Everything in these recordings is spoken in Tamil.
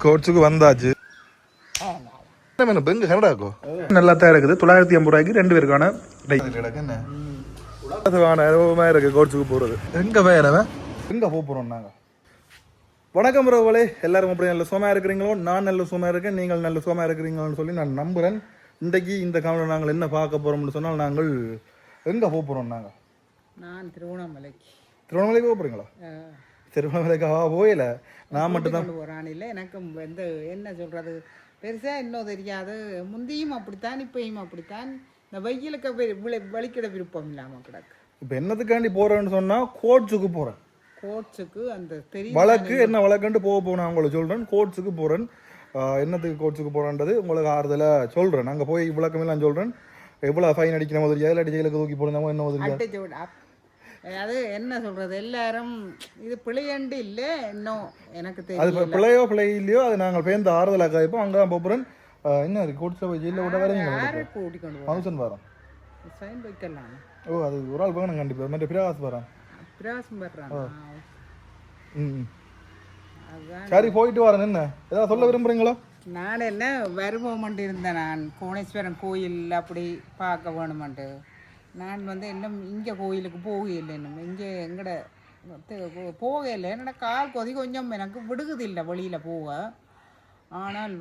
கோட்ஸுக்கு வந்தாச்சு. பெங்கு கனடாக்கோ நல்லா தான் இருக்குது. 950 ரூபாய்க்கு 2 பேருக்கான இருக்கு கோட்ஸுக்கு போகிறது. எங்கே வேறவன் எங்கே போகிறோம் நாங்கள். வணக்கம் ரோவலே, எல்லாரும் அப்படி நல்ல சுகமாக இருக்கிறீங்களோ? நான் நல்ல சுகமாக இருக்கேன், நீங்கள் நல்ல சுகமாக இருக்கிறீங்களோன்னு சொல்லி நான் நம்புகிறேன். இன்றைக்கு இந்த காலையில் நாங்கள் என்ன பார்க்க போகிறோம்னு சொன்னால், நாங்கள் எங்கே போகிறோம்? நான் திருவண்ணாமலைக்கு போக போகிறீங்களா? திருவண்ணாமலைக்காக போயில நான் மட்டும்தான் போகிறான். இல்லை எனக்கு இந்த என்ன சொல்கிறது பெருசாக இன்னும் தெரியாது. முந்தியும் அப்படித்தான், இப்பயும் அப்படித்தான். இந்த வெயிலுக்கு வலிக்கிட விருப்பம் இல்லாமல் கிடக்கு. இப்போ என்னத்துக்காண்டி போகிறேன்னு சொன்னால் கோட்ஸுக்கு போகிறேன். கோட்ஸுக்கு அந்த பெரிய வழக்கு என்ன வழக்குன்ட்டு போகிறேன். உங்களுக்கு சொல்கிறேன், கோட்ஸுக்கு போகிறேன். என்னத்துக்கு கோட்ஸுக்கு போகிறேன்றது உங்களுக்கு ஆறுதலாக சொல்கிறேன். அங்கே போய் விளக்கமெல்லாம் சொல்கிறேன். எவ்வளோ ஃபைன் அடிக்கிற மாதிரி இல்லாட்டி ஜெயிலுக்கு தூக்கி போடுறாங்க என்ன மாதிரி. அது என்ன சொல்கிறது, எல்லாரும் இது பிழையண்டு இல்லை இன்னும் எனக்கு தெரியும். அது பிள்ளையோ பிள்ளை இல்லையோ அது நாங்கள் பேருந்து ஆறுதலாக இப்போ அங்கே தான் போகிறேன். என்ன இருக்குது கோட்ஸில் போய் ஜெயிலில் விட வேறு கூட்டிக்கொண்டு ஃபங்க்ஷன் வரோம். சைன் வைக்கலாம். ஓ, அது ஒரு ஆள் வேணும் கண்டிப்பாக. மற்ற பிரகாஷ் வரான். பிரகாசம் வர்றான். சரி, போயிட்டு வரேன். என்ன ஏதாவது சொல்ல விரும்புகிறீங்களோ? நான் என்ன வருவோம்ட்டு இருந்தேன். நான் கோணேஸ்வரன் கோயில் அப்படி பார்க்க வேணுமெண்டு. நான் இன்னும் இங்கே கோயிலுக்கு போகலை. இன்னும் இங்கே எங்கட போகலை. என்னோட கால் கொதி கொஞ்சம் எனக்கு விடுகுதில்லை வெளியில் போக. ஆனால்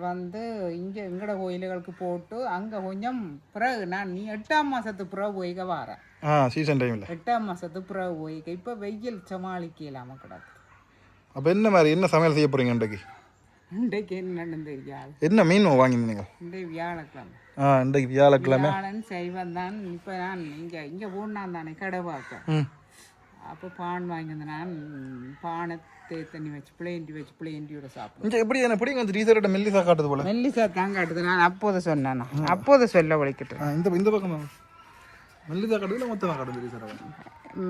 இங்கே எங்கட கோயில்களுக்கு போட்டு அங்கே கொஞ்சம் பிறகு நான் 8ஆம் மாதத்துக்கு பிறகு போய்க்க வரேன். சீசன் டைமில் 8ஆம் மாதத்துக்கு பிறகு போய்க்க. இப்போ வெயில் சமாளிக்கலாமல் கிடக்கு. அப்போ என்ன மாதிரி என்ன சமையல் செய்ய போகிறீங்க இன்றைக்கு? இன்றைக்கு என்னன்னு தெரியாது. என்ன மீன் வாங்கினீங்க? இன்றைக்கு வியாழக்கிழமை. இன்றைக்கு வியாழக்கிழமை செய்வன் தான். இப்போ நான் இங்கே போனான் தானே கடை பார்க்க. அப்போ பான் வாங்கியிருந்தேன். நான் பானை தண்ணி வச்சு பிளேண்டியோட சாப்பிடுவேன். எப்படி என்ன பிடிக்கும்? அந்த டீசர்ட்ட மெல்லிசா காட்டுது போல. மெல்லிசா தான் காட்டுது. நான் அப்போது சொன்னேன். அப்போது சொல்ல வலிக்கிட்டேன். இந்த பக்கம் மெல்லிசா காட்டுது, மொத்தமாக காட்டுது.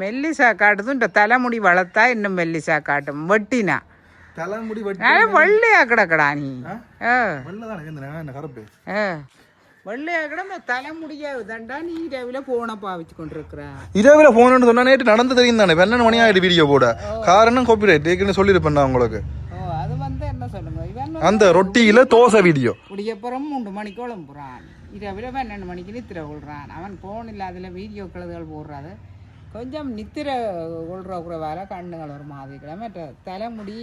மெல்லிசா காட்டுது. இந்த தலைமுடி வளர்த்தா இன்னும் மெல்லிசா காட்டும். வெட்டினா தலைமுடி வெள்ளையா கிடக்கடா நீ. வெள்ளையா கிடந்த தலைமுடியா தண்டா. நீ இரவில போன பாவிச்சு கொண்டிருக்கிற. இரவில போனு சொன்னா நேற்று நடந்து தெரியும் தானே. 12 மணி ஆயிட்டு வீடியோ போட. காரணம் காப்பிரைட் சொல்லிருப்பேன் உங்களுக்கு. அது என்ன சொல்லுங்க, இவன் அந்த ரொட்டியில தோசை வீடியோ முடியப்புறம் 3 மணிக்கு கிளம்புறான். இரவில 12 மணிக்கு நித்திர கொள்றான். அவன் போன் இல்லாததுல வீடியோ கழுதுகள் போடுறாது. கொஞ்சம் நித்திர கொள்ற வேலை கண்ணுகள் ஒரு மாதிரி கிளம்ப. தலைமுடி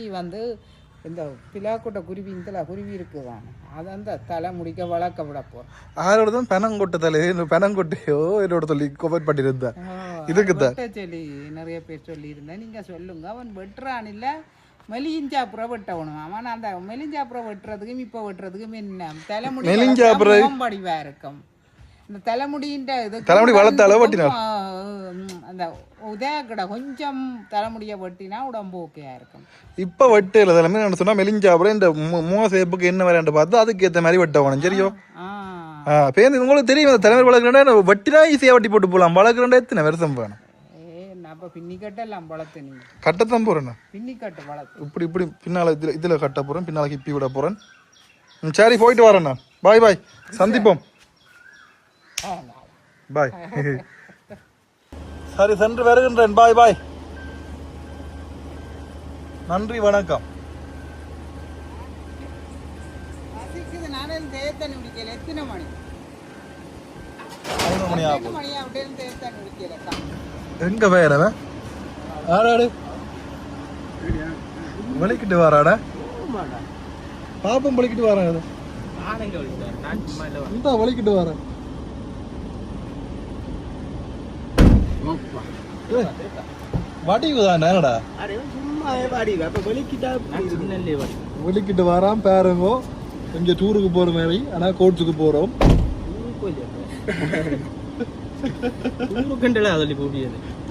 இந்த பிலாக்கொட்டை குருவி இந்த குருவி இருக்குதான். அது அந்த தலைமுடிக்க வளர்க்க விட போறோம். ஆரோட தான் பெனங்கொட்டை தலை பெனங்கொட்டையோ என்னோட சொல்லி கோபட் பண்ணிருந்தேன். இதுக்குதான் சொல்லி நிறைய பேர் சொல்லி இருந்தேன். நீங்க சொல்லுங்க. அவன் வெட்டுறான் இல்ல மெலிஞ்சாப்புறம் வெட்டவனும். அவன் அந்த மெலிஞ்சாப்புறம் வெட்டுறதுக்கும் இப்ப வெட்டுறதுக்கும் என்ன தலைமுடி படிவா இருக்கும். இந்த தலைமுடி வளர்த்த அளவு அந்த உதயக்கடை கொஞ்சம் தலைமுடியை வெட்டினா உடம்பு ஓகேயா இருக்கும். இப்ப வெட்டு இல்லை தலைமை நான் சொன்னா மெலிஞ்சாப்புறம் இந்த சேப்புக்கு என்ன வரையாண்டு பார்த்து அதுக்கு ஏற்ற மாதிரி வெட்டவனும். சரியோ பேருந்து உங்களுக்கு தெரியும். தலைமுறை வளர்க்குறேன் வெட்டினா ஈஸியா வெட்டி போட்டு போகலாம். வளர்க்குறேன் எத்தனை வருஷம் வேணும். அப்ப பின்னி கட்டெல்லாம் வளர்த்து நீ கட்டத்தான் போறேன். பின்னி கட்டு வளர்த்து இப்படி பின்னால இதுல கட்ட போறேன். பின்னால ஹிப்பி விட போறேன். சரி, போயிட்டு வரேன். நான் பாய் பாய், சந்திப்போம். பாய். சரி, சென்று வருகின்றேன். பாய் பாய், நன்றி, வணக்கம். எத்தனை மணி? 5 மணி ஆகும். எங்க வேறவன் ஆடாடு வலிக்கிட்டு வராட. பாப்பம் வலிக்கிட்டு வரான். இந்த வலிக்கிட்டு வரேன். வடிவுதான்டா. வெளிக்கிட்டு வரான் பாருங்க. இங்க டூருக்கு போற மாதிரி. ஆனா கோட்ஸுக்கு போறோம்.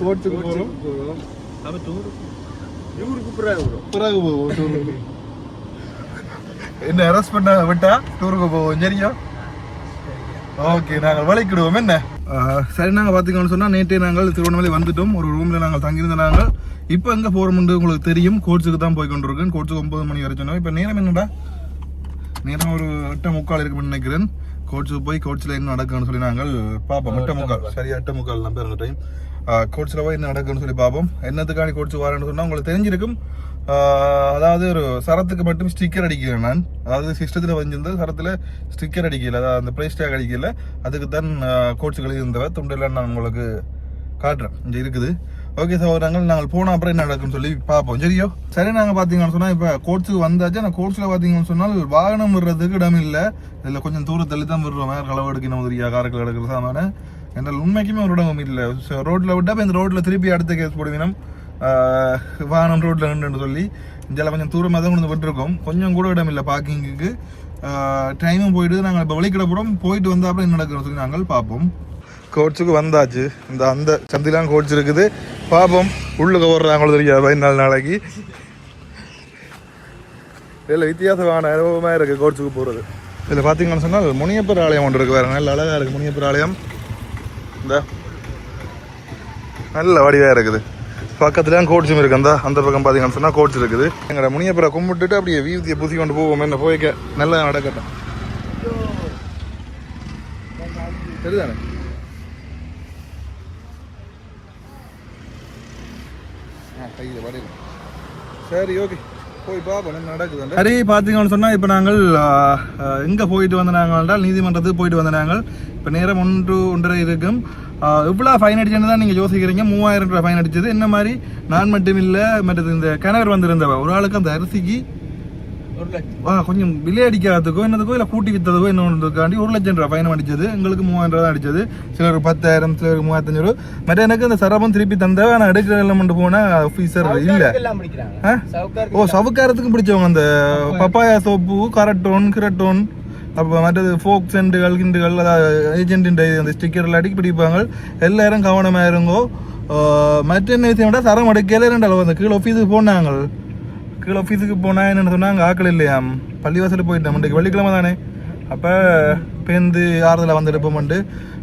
கோட்ஸுக்கு போறோம். பிறகு போவோம் டூருக்கு. என்ன அரெஸ்ட் பண்ண விட்டா டூருக்கு போவோம். சரியா? ஓகே, நாங்கள் வலிக்கிடுவோம். என்ன சரி, நாங்கள் பார்த்துக்கோன்னு சொன்னால் நேற்றே நாங்கள் திருவண்ணாமலை வந்துட்டோம். ஒரு ரூமில் நாங்கள் தங்கியிருந்த நாங்கள் இப்போ எங்கே போகிறோம்னு உங்களுக்கு தெரியும். கோட்ஸுக்கு தான் போய் கொண்டிருக்கேன். கோட்ஸுக்கு 9 மணி வரை சொன்னோம். இப்போ நேரம் என்னடா? நேரம் ஒரு 8:45 இருக்குன்னு நினைக்கிறேன். கோட்ஸுக்கு போய் கோட்ஸில் என்ன நடக்குன்னு சொல்லி நாங்கள் பார்ப்போம். 8:45 சரியா? 8:45 தான் பேர் அந்த டைம். கோட்ஸில் போய் என்ன நடக்குன்னு சொல்லி பார்ப்போம். என்னத்துக்காண்டி கோட்ஸ் வரேன்னு சொன்னால் உங்களுக்கு தெரிஞ்சிருக்கும். அதாவது ஒரு சரத்துக்கு மட்டும் ஸ்டிக்கர் அடிக்கிறேன் நான். அதாவது சிஸ்டத்தில் வந்திருந்தது சரத்தில் ஸ்டிக்கர் அடிக்கல, அதாவது அந்த ப்ரைஸ் டேக் அடிக்கல. அதுக்கு தான் கோட்ஸுகள் இருந்தவ துண்டெல்லாம் நான் உங்களுக்கு காட்டுறேன். இங்கே இருக்குது. ஓகே சார், நாங்கள் போன அப்புறம் என்ன நடக்குன்னு சொல்லி பார்ப்போம். சரியோ? சரி, நாங்கள் பார்த்தீங்கன்னு சொன்னால் இப்போ கோட்ஸுக்கு வந்தாச்சு. ஆனால் கோட்ஸில் பார்த்தீங்கன்னு சொன்னால் வாகனம் விடுறதுக்கு இடம் இல்லை. இதில் கொஞ்சம் தூரத்தில் தான் விடுறோம். வேறு களவு எடுக்கணும், உதவியா காரக்கில் எடுக்கிற சாமான என்னால் உண்மைக்குமே ஒரு இடமும் இல்லை. ரோட்டில் விட்டால் இப்போ இந்த ரோட்டில் திருப்பி அடுத்த கேஸ் போடுவீனம் வாகனம் ரோட்டில் நின்றுன்னு சொல்லி. இதில் கொஞ்சம் தூரமாக தான் கொண்டு விட்டுருக்கோம். கொஞ்சம் கூட இடம் இல்லை பார்க்கிங்குக்கு. டைமும் போயிட்டு நாங்கள் இப்போ வெளிக்கிட போகிறோம். போயிட்டு வந்தால் அப்புறம் என்ன நடக்குன்னு சொல்லி நாங்கள் பார்ப்போம். கோட்ஸுக்கு வந்தாச்சு. அந்த சந்திலாம் கோட்ஸ் இருக்குது. பார்ப்போம் உள்ளுக்கு ஓடுறாங்களோ தெரியாது 14 நாளைக்கு. இதில் வித்தியாசமான அனுபவமாக இருக்குது கோட்ஸுக்கு போகிறது. இதில் பார்த்தீங்கன்னு சொன்னால் முனியப்பர் ஆலயம் ஒன்று இருக்குது. வேறு நல்ல அழகாக இருக்குது முனியப்பர் ஆலயம். இந்த நல்ல வடிவாக இருக்குது. பக்கத்துலேயும் கோட்ஸும் இருக்குது. அந்த பக்கம் பார்த்தீங்கன்னு சொன்னால் கோட்ஸ் இருக்குது. எங்களோட முனியப்பரை கும்பிட்டுட்டு அப்படியே வீதியை பூசி கொண்டு போவோம். என்ன போய்க்க நல்லா நடக்கட்டும். சரிதானே? சரி, ஓகே, போய் பார்ப்போம் என்ன நடக்குது. சரி, பார்த்தீங்கன்னு சொன்னால் இப்போ நாங்கள் எங்கே போயிட்டு வந்த நாங்கள் என்றால் நீதிமன்றத்துக்கு போயிட்டு வந்த நாங்கள். இப்போ நேரம் 1-1:30 இருக்கும். இவ்வளோ ஃபைன் அடிச்சுன்னு தான் நீங்கள் யோசிக்கிறீங்க. 3000 ரூபாய் ஃபைன் அடிச்சது. என்ன மாதிரி நான் மட்டும் இல்லை, மற்றது இந்த கிணவர் வந்திருந்தவ ஒரு ஆளுக்கு அந்த அரிசிக்கு கொஞ்சம் விலை அடிக்காததுக்கோ என்னதுக்கோ இல்லை கூட்டி வித்ததுக்கோ என்னதுக்காண்டி 1 லட்சம் ரூபாய் ஃபைன் அடிச்சது. எங்களுக்கு 3000 ரூபா தான் அடிச்சது. சிலர் 10,000, சிலர் 3500. மற்ற எனக்கு அந்த சரபம் திருப்பி தந்தவ நான் எடுக்கிற எல்லாம் போனால் ஆஃபீஸர் இல்லை. சவுக்காரத்துக்கும் பிடிச்சவங்க அந்த பப்பாயா சோப்பு, கரட்டோன், கிரட்டோன், அப்போ மற்றது ஃபோக் சென்டுகள், கிண்டுகள், அதாவது ஏஜென்ட் அந்த ஸ்டிக்கரில் அடிக்கி பிடிப்பாங்க. எல்லாரும் கவனமாக இருங்கோ. மற்ற என்ன விஷயம் விட சரம் அடிக்கல 2 அளவு. அந்த கீழே ஆஃபீஸுக்கு போனாங்க. கீழே ஆஃபீஸுக்கு போனால் என்னென்னு சொன்னாங்க, ஆக்கள் இல்லையாம். பள்ளிவாசல் போயிட்டேன். இன்றைக்கு வெள்ளிக்கிழமை தானே. அப்போ பேருந்து 6 வந்து எடுப்போம்ட்டு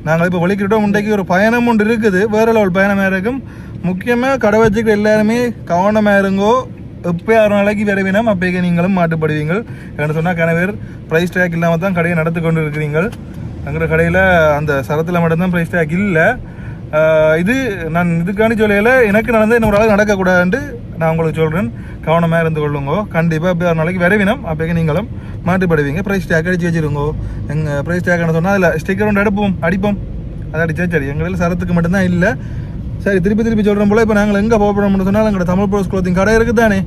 நாங்கள் இப்போ வலிக்கிட்டோம். இன்றைக்கு ஒரு பயணம் ஒன்று இருக்குது. வேறு லெவல் பயணமாக இருக்கும். முக்கியமாக கடை வச்சுக்கிற எல்லாருமே கவனமாக இருங்கோ. எப்போ 6 நாளைக்கு விரைவினம் அப்போக்கே நீங்களும் மாட்டுப்படுவீங்க. என்ன சொன்னால் கணவர் ப்ரைஸ் டேக் இல்லாமல் தான் கடையை நடத்து கொண்டு இருக்கிறீங்க. எங்கள் கடையில் அந்த சரத்தில் மட்டும்தான் ப்ரைஸ் டேக் இல்லை. இது நான் இதுக்காண்டி சொல்லையில் எனக்கு நடந்து இன்னொரு ஆளுக்கு நடக்கக்கூடாதுன்ட்டு நான் உங்களுக்கு சொல்கிறேன். கவனமாக இருந்து கொள்ளுங்கோ. கண்டிப்பாக இப்போ 6 நாளைக்கு விரைவினம் அப்போக்கே நீங்களும் மாட்டுப்படுவீங்க. ப்ரைஸ் டேக் அடித்து வச்சுருங்கோ. எங்கள் ப்ரைஸ் டேக்னு சொன்னால் அதில் ஸ்டிக்கர் ஒன்று அடிப்போம். அதை அடிச்சா சரி. எங்களில் சரத்துக்கு மட்டும்தான் இல்லை. சரி, திருப்பி சொல்கிறோம் போல். இப்போ நாங்கள் எங்கே போகிறோம்னு சொன்னால் எங்களோட தமிழ் ப்ரோஸ் க்ளோத்திங் கடை இருக்குது தானே,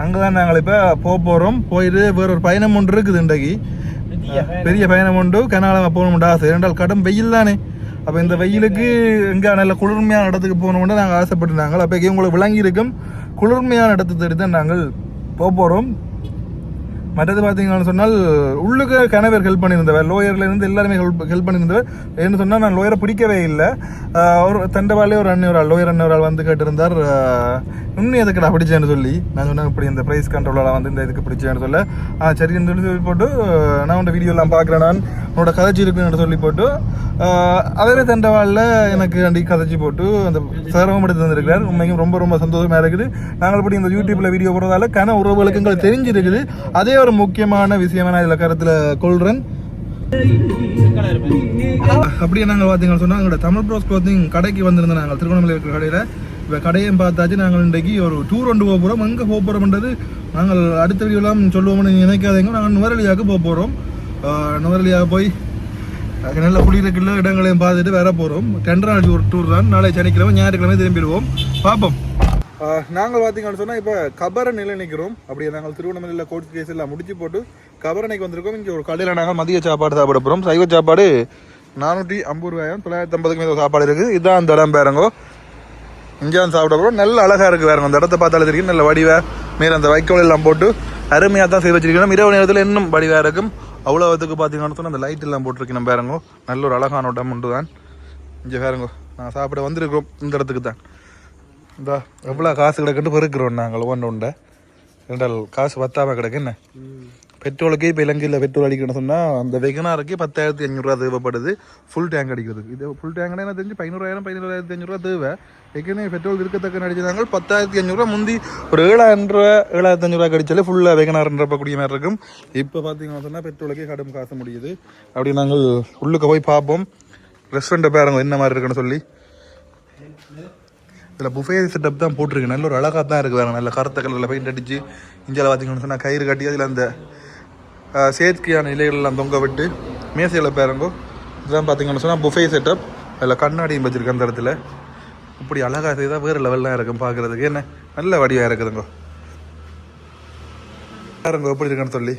அங்கே தான் நாங்கள் இப்போ போகிறோம். போயிட்டு வேறு ஒரு பயணம் ஒன்று இருக்குது. இன்றைக்கு பெரிய பயணம் உண்டு. கனாலம் போகணும்னு ஆசை. 2 நாள் கடும் வெயில் தானே. அப்போ இந்த வெயிலுக்கு எங்கே நல்ல குளிர்மையான இடத்துக்கு போகணும்னு நாங்கள் ஆசைப்பட்டுனாங்க. அப்போ உங்களுக்கு விளங்கி இருக்கும். குளிர்மையான இடத்தை தேடி தான் நாங்கள் போகிறோம். மற்றது பார்த்தீங்கன்னு சொன்னால் உள்ளுக்கு கணவர் ஹெல்ப் பண்ணியிருந்தவர். லோயர்லேருந்து எல்லாருமே ஹெல்ப் பண்ணியிருந்தவர். என்ன சொன்னால் நான் லோயரை பிடிக்கவே இல்லை. ஒரு தண்டவாளே ஒரு லோயர் அண்ணவரால் வந்து கேட்டிருந்தார், இன்னும் எதுக்கு நான் பிடிச்சேன்னு சொல்லி. நான் சொன்னேன் இப்படி இந்த ப்ரைஸ் கண்ட்ரோலாக வந்து இந்த இதுக்கு பிடிச்சேன்னு சொல்ல, சரின்னு சொல்லி போட்டு நான் உன்னோட வீடியோலாம் பார்க்குறேன், நான் உன்னோட கதைச்சி இருக்குன்னு சொல்லி போட்டு அதே தண்டவாளில் எனக்கு அண்டி கதைச்சி போட்டு அந்த சிரமம் எடுத்து வந்திருக்கிறார். உண்மைக்கும் ரொம்ப ரொம்ப சந்தோஷமாக இருக்குது. நாங்கள் இப்படி இந்த யூடியூப்பில் வீடியோ போடுறதால கன உறவுகளுக்கு எங்களுக்கு தெரிஞ்சிருக்குது. அதே ஒரு முக்கியமான விஷயமா நான் இதில் கருத்தில் கொள்கிறேன். அப்படியே நாங்கள் பார்த்தீங்கன்னு சொன்னால் எங்களோட தமிழ் ப்ரோஸ் க்ளோத்திங் கடைக்கு வந்திருந்தோம். நாங்கள் திருவண்ணாமலை இருக்கிற கடையில் இப்போ கடையும் பார்த்தாச்சு. நாங்கள் இன்றைக்கு ஒரு டூர் கொண்டு போக போகிறோம். எங்கே போக போகிறோம்ன்றது நாங்கள் அடுத்த வீடியோலாம் சொல்லுவோம்னு நினைக்காதீங்க. நாங்கள் நுவரெலியாவுக்கு போக போகிறோம். நுவரெலியாக போய் நல்ல குடியிருக்கிற இடங்களையும் பார்த்துட்டு வர போகிறோம். 2 நாள் டூர் தான். நாளை சனிக்கிழமை ஞாயிற்றுக்கிழமை திரும்பிடுவோம். பார்ப்போம். நாங்கள் பார்த்தீங்கன்னு சொன்னால் இப்போ கபரணையில் நிற்கிறோம். அப்படியே நாங்கள் திருவண்ணாமலையில் கோர்ட் கேஸ் எல்லாம் முடிச்சு போட்டு கபரணைக்கு வந்திருக்கோம். இங்கே ஒரு கடையில் நாங்கள் மதிய சாப்பாடு சாப்பிட போகிறோம். சைவ சாப்பாடு 450 ரூபாயும் 950 மீது சாப்பாடு இருக்குது. இதுதான் அந்த இடம் பேருங்கோ. இங்கே வந்து சாப்பிட போகிறோம். நல்ல அழகாக இருக்குது வேறுங்க. அந்த இடத்த பார்த்தாலே தெரியும். நல்ல வடிவாக மேலே அந்த வைக்கோல் எல்லாம் போட்டு அருமையாக தான் செய்து வச்சிருக்கணும். இரவு நேரத்தில் இன்னும் வடிவாக இருக்கும். அவ்வளோத்துக்கு பார்த்தீங்கன்னு சொன்னால் அந்த லைட் எல்லாம் போட்டிருக்கேன் பாருங்கோ. நல்ல ஒரு அழகான இடம் உண்டு தான். இங்கே பாருங்கோ, நான் சாப்பிட வந்திருக்கிறோம் இந்த இடத்துக்கு தான். இந்த எவ்வளோ காசு கிடக்குன்னு பெருக்கிறோம் நாங்கள் ஒன்று 2 காசு பத்தாமல் கிடக்கு. என்ன பெட்ரோலுக்கே இப்போ இலங்கையில் பெட்ரோல் அடிக்கணும்னு சொன்னால் அந்த வெகனாருக்கு 10,500 ரூபா தேவைப்படுது ஃபுல் டேங்க் அடிக்கிறதுக்கு. இது ஃபுல் டேங்க்னா என்ன தெரிஞ்சு 15,000 ரூபா தேவை. ஏற்கனவே பெட்ரோல் இருக்கத்தக்க அடிச்சதாங்க 10,500 ரூபா. முந்தி ஒரு 7,000 ரூபா 7,500 ரூபா கடிச்சாலே ஃபுல்லாக வெகனார்ன்றப்பக்கூடிய மாதிரி இருக்கும். இப்போ பார்த்தீங்கன்னா சொன்னால் பெட்ரோலுக்கே கடும் காசு முடியுது. அப்படி நாங்கள் உள்ளுக்கு போய் பார்ப்போம். ரெஸ்டாரண்ட்டை பாருங்க என்ன மாதிரி இருக்குன்னு சொல்லி. இதில் புஃபே செட்டப் தான் போட்டிருக்கு. நல்ல ஒரு அழகாக தான் இருக்குது. நல்ல கருத்த கலரில் பெயிண்ட் அடித்து இந்தியாவில் பார்த்தீங்கன்னு சொன்னால் கயிறு கட்டி அதில் அந்த செயற்கையான இலைகள்லாம் தொங்க விட்டு மேசையில் பேருங்கோ. இதுதான் பார்த்தீங்கன்னு சொன்னால் புஃபே செட்டப். அதில் கண்ணாடியும் வச்சுருக்கு அந்த இடத்துல. இப்படி அழகாக செய்தால் வேறு லெவல்லாம் இருக்கும் பார்க்குறதுக்கு. என்ன நல்ல வடிவாக இருக்குதுங்கோ. பாருங்க எப்படி இருக்குன்னு சொல்லி.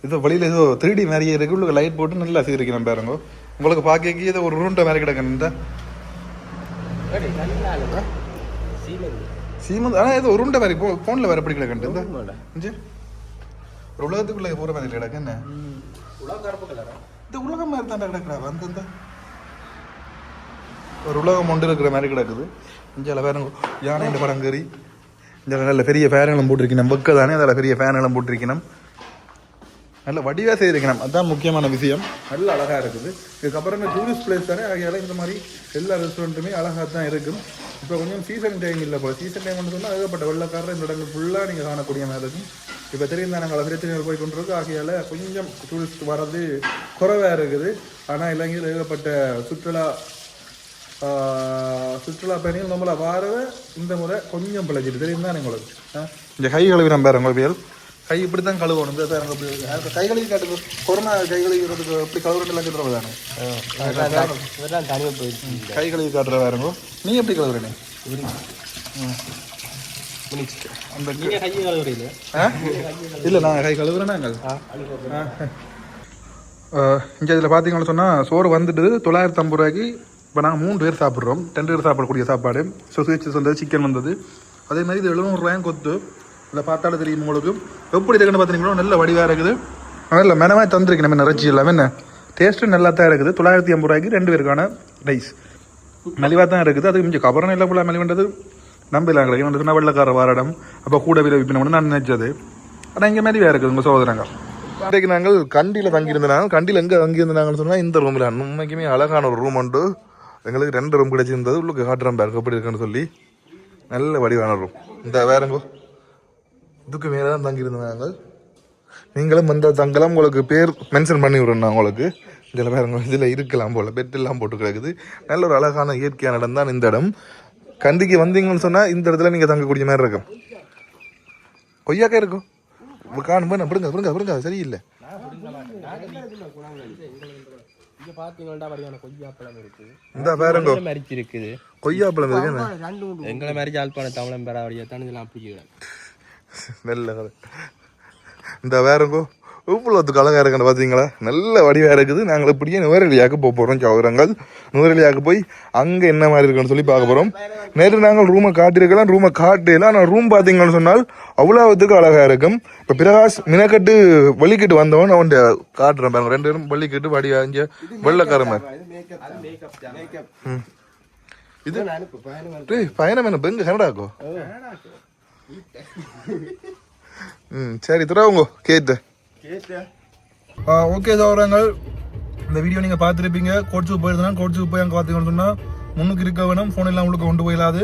இது வழியில் ஏதோ 3D மாதிரியே இருக்குது. உங்களுக்கு லைட் போட்டு நல்லா செய்திருக்கணும் பாருங்க. உங்களுக்கு பார்க்க ஏதோ ஒரு ரூண்டை மாதிரி கிடக்குன்னு சீமந்த். ஆனால் ஏதோ உருண்டை மாதிரி ஃபோனில் வேறு எப்படி கிடக்குன்ட்டு இந்த ஒரு உலகத்துக்குள்ளே போகிற மாதிரி கிடக்கு. என்ன இந்த உலகம் மாதிரி தான் கிடக்குறா. அந்த ஒரு உலகம் ஒன்று இருக்கிற மாதிரி கிடக்குது. இந்தியாவில் வேற யானை இந்த படங்கறி இந்த நல்ல பெரிய ஃபேனுகளும் போட்டிருக்கணும். பக்க தானே அதில் பெரிய ஃபேனுகளும் போட்டிருக்கணும். நல்ல வடிவாக செய்திருக்கணும். அதுதான் முக்கியமான விஷயம். நல்ல அழகாக இருக்குது. இதுக்கப்புறம் இந்த டூரிஸ்ட் பிளேஸ் தானே ஆகியால இந்த மாதிரி எல்லா ரெஸ்டாரண்ட்டுமே அழகாக தான் இருக்கும். இப்போ கொஞ்சம் சீசன் டைம் இல்லை போல். சீசன் டைம்னு சொன்னால் ஏகப்பட்ட வெள்ளக்காரர் இந்த இடங்கள் ஃபுல்லாக நீங்கள் காணக்கூடிய மாதிரி இருக்கும். இப்போ தெரியும் தான் நாங்கள் பிரச்சனைகள் போய் கொண்டிருக்கு. ஆகையால் கொஞ்சம் டூரிஸ்ட் வர்றது குறைவாக இருக்குது. ஆனால் இலங்கையில் ஏகப்பட்ட சுற்றுலா பயணிகள் நம்மளை வாரவை இந்த முறை கொஞ்சம் பிழைச்சிட்டு தெரியும் தான் உங்களுக்கு. இந்த கை கழுவினம் பாரு உங்கள் கை இப்படி தான் கழுவணும். இந்த பாருங்க கை கழுவி காட்டுது. கொரோனா கை கழுவிறதுக்கு எப்படி கழுவுறதுலாம் சொல்கிறது தானே கை கழுவி காட்டுற வேறுங்கோ. நீ எப்படி கழுவுறேனே அந்த இல்லை நான் கை கழுவுறேன்னா நாங்கள் இங்கே இதில் பார்த்தீங்கன்னு சொன்னால் சோறு வந்துட்டு 950 ரூபாய்க்கு. இப்போ நாங்கள் 3 பேர் சாப்பிட்றோம். 2 பேர் சாப்பிடக்கூடிய சாப்பாடு. சொசேஜஸ் வந்தது, சிக்கன் வந்தது. அதே மாதிரி இது 700 ரூபாயும் கொத்து. இல்லை பார்த்தாலும் தெரியும் உங்களுக்கு எப்படி இருக்குன்னு பார்த்தீங்களோ. நல்ல வடிவாக இருக்குது. நல்ல மெனமாக தந்துருக்கு. நம்ம நிறச்சி எல்லாமே என்ன டேஸ்ட்டு நல்லா தான் இருக்குது. 950 ரூபாய்க்கு 2 பேருக்கான ரைஸ் மலிவாக தான் இருக்குது. அது கொஞ்சம் கபரம் இல்லை போல மலிவுன்றது நம்பலாம் கிடைக்கும். வந்து சொன்னால் வெள்ளக்கார வாரடம் அப்போ கூட விலை விற்பினோம்னு நான் நினைச்சது. ஆனால் இங்கே மலிவாக இருக்குது உங்கள் சோதனைங்க. இன்றைக்கு நாங்கள் கண்டியில் தங்கியிருந்தாங்க. கண்டியில் எங்கே தங்கியிருந்தாங்கன்னு சொன்னால் இந்த ரூமில் உண்மைக்குமே அழகான ஒரு ரூம் உண்டு. எங்களுக்கு 2 ரூம் கிடைச்சிருந்தது. உள்ளுக்கு காட்டுறோம் பேருக்கு எப்படி இருக்குன்னு சொல்லி. நல்ல வடிவான ரூம். இந்த வேறங்கோ இதுக்கு மேலே தான் தங்கியிருந்தாங்க. நீங்களும் வந்த தங்கலாம். உங்களுக்கு பேர் மென்ஷன் பண்ணி விடுறேன் உங்களுக்கு. இதில் வேறங்க இதில் இருக்கலாம் போல் பெட்டெல்லாம் போட்டு கிடக்குது. நல்ல ஒரு அழகான இயற்கையான இடம் தான் இந்த இடம். கண்டிக்கு வந்தீங்கன்னு சொன்னால் இந்த இடத்துல நீங்கள் தங்கக்கூடிய மாதிரி இருக்கும். கொய்யாக்கா இருக்கும் காணும் போய் பிடுங்க பிடுங்க பிடுங்க சரியில்லை. இந்த பேரங்கோ இருக்குது கொய்யாப்பழம் இருக்கு. எங்களை மாதிரி ஜாழ்ப்பாண தமிழம் பெற அப்படியெல்லாம் பிடிக்கிறேன். நல்ல கதை. இந்த வேறங்கோ உப்புலத்துக்கு அழகாக இருக்குன்னு பார்த்தீங்களா. நல்ல வடிவாக இருக்குது. நாங்கள் இப்படியே நுவரெலியாவுக்கு போக போகிறோம். சௌரங்கள் நுவரெலியாவுக்கு போய் அங்கே என்ன மாதிரி இருக்குன்னு சொல்லி பார்க்க போகிறோம். நேற்று நாங்கள் ரூமை காட்டியிருக்கலாம். ரூமை காட்டலாம். ஆனால் ரூம் பார்த்தீங்கன்னு சொன்னால் அவ்வளோத்துக்கு அழகாக இருக்கும். இப்போ பிரகாஷ் மினக்கட்டு வள்ளிக்கிட்டு வந்தவன் அவன் காட்டுறேன் பாருங்க. 2 பேரும் வள்ளிக்கிட்டு வடிவாக இங்கே வெள்ளக்காரன் இது பயணம் என்ன பெங்க கனடாக்கோ. சரி தராவுங்க கேட்டு. ஓகே சௌரங்கள் இந்த வீடியோ நீங்கள் பார்த்துருப்பீங்க. கோட்ஸுக்கு போயிருந்தேன். கோட்ஸுக்கு போய் அங்கே பார்த்தீங்கன்னு சொன்னால் முன்னுக்கு இருக்க வேணும். ஃபோன் எல்லாம் உங்களுக்கு கொண்டு போயிடாது.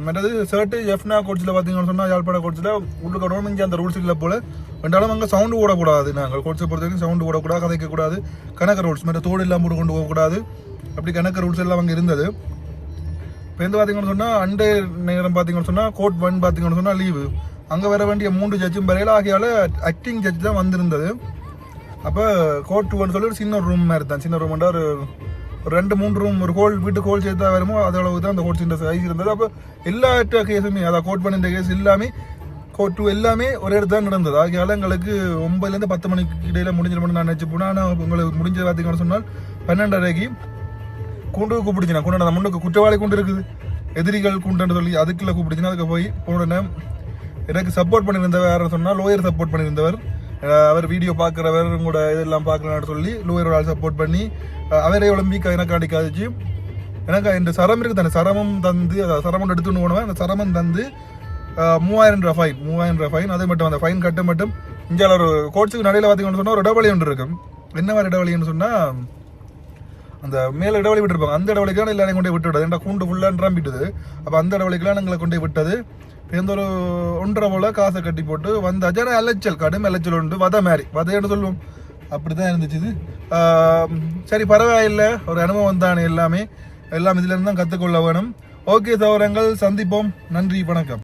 மற்றது ஷர்ட்டு எஃப்னா கோட்ஸில் பார்த்தீங்கன்னு சொன்னால் யாழ்ப்பாண கோட்ஸில் உள்ளுக்கு வரணும். இங்கே அந்த ரூல்ஸ் இல்லை போல். ரெண்டாலும் அங்கே சவுண்டு ஓடக்கூடாது. நாங்கள் கோட்ஸை பொறுத்த வரைக்கும் சவுண்டு ஓடக்கூடாது, கதைக்கக்கூடாது. கணக்கு ரூல்ஸ் மற்ற தோடு எல்லாம் போட்டு கொண்டு போகக்கூடாது. அப்படி கணக்கு ரூல்ஸ் எல்லாம் அங்கே இருந்தது. இப்போ வந்து பார்த்தீங்கன்னு சொன்னால் அண்டே நேரம் பார்த்தீங்கன்னு சொன்னால் கோட் 1 பார்த்தீங்கன்னு சொன்னால் லீவு. அங்கே வர வேண்டிய 3 ஜட்ஜும் வரையில ஆகியால ஆக்டிங் ஜட்ஜ் தான் வந்திருந்தது. அப்போ கோர்ட் 2 சொல்லி ஒரு சின்ன ரூம் மாதிரி தான். சின்ன ரூம் ஒரு 2-3 ரூம் ஒரு ஹோல் வீட்டுக்கு ஹோல் சேர்த்தா வருமோ அதளவுக்கு தான் அந்த கோர்ட் சின்ன சைஸ் இருந்தது. அப்போ எல்லா கேஸுமே அதாவது கோர்ட் பண்ணிருந்த கேஸ் எல்லாமே கோர்ட் 2 எல்லாமே ஒரே இடத்துல தான் நடந்தது. ஆகியால எங்களுக்கு 9லேருந்து 10 மணிக்கு இடையில முடிஞ்சிடும் நான் நினச்சி போனால். ஆனால் உங்களுக்கு முடிஞ்சது பார்த்தீங்கன்னு சொன்னால் 12:30க்கு கூண்டு கூப்பிடுச்சுனா கூண்டு அந்த முன்னுக்கு குற்றவாளி கூண்டு இருக்குது, எதிரிகள் கூண்டுன்னு சொல்லி அதுக்குள்ளே கூப்பிடுச்சுன்னா அதுக்கு போய் போன எனக்கு சப்போர்ட் பண்ணியிருந்தவர் யாரும் சொன்னால் லோயர் சப்போர்ட் பண்ணியிருந்தவர். அவர் வீடியோ பார்க்குறவர் உங்களோட இதெல்லாம் பார்க்குறான்னு சொல்லி லோயரோட ஆள் சப்போர்ட் பண்ணி அவரே ஒலிம்பிக் எனக்கு அடிக்காதுச்சு. எனக்கு இந்த சரம் இருக்குது தானே சரமும் தந்து அதை சரமம் எடுத்துன்னு போனவன் அந்த சரமம் தந்து 3000 ரூபா ஃபைன். அதே மட்டும் அந்த ஃபைன் கட்ட மட்டும் இங்கே ஒரு கோட்ஸுக்கு நடையில் பார்த்தீங்கன்னு சொன்னால் ஒரு இடவழி ஒன்று இருக்கும். என்ன மாதிரி இடவழின்னு சொன்னால் அந்த மேலே இடவழி விட்டுருப்பாங்க. அந்த இடவழிக்கெல்லாம் எல்லாரையும் கொண்டு போய் விட்டு விட்டது. ஏன்னா கூண்டு ஃபுல்லாக நிரம்பிட்டுது. அப்போ அந்த இடவழிக்கெல்லாம் எங்களை கொண்டு போய் விட்டது. எந்த ஒரு 1.5 போல காசை கட்டி போட்டு வந்தாச்சு. ஆனால் அலைச்சல் கடும் அலைச்சல் உண்டு. வதைன்னு சொல்லுவோம். அப்படி தான் இருந்துச்சு இது. சரி பரவாயில்லை, ஒரு அனுபவம் தானே. எல்லாம் இதுலேருந்து தான் கற்றுக்கொள்ள வேணும். ஓகே சகோதரங்கள், சந்திப்போம். நன்றி, வணக்கம்.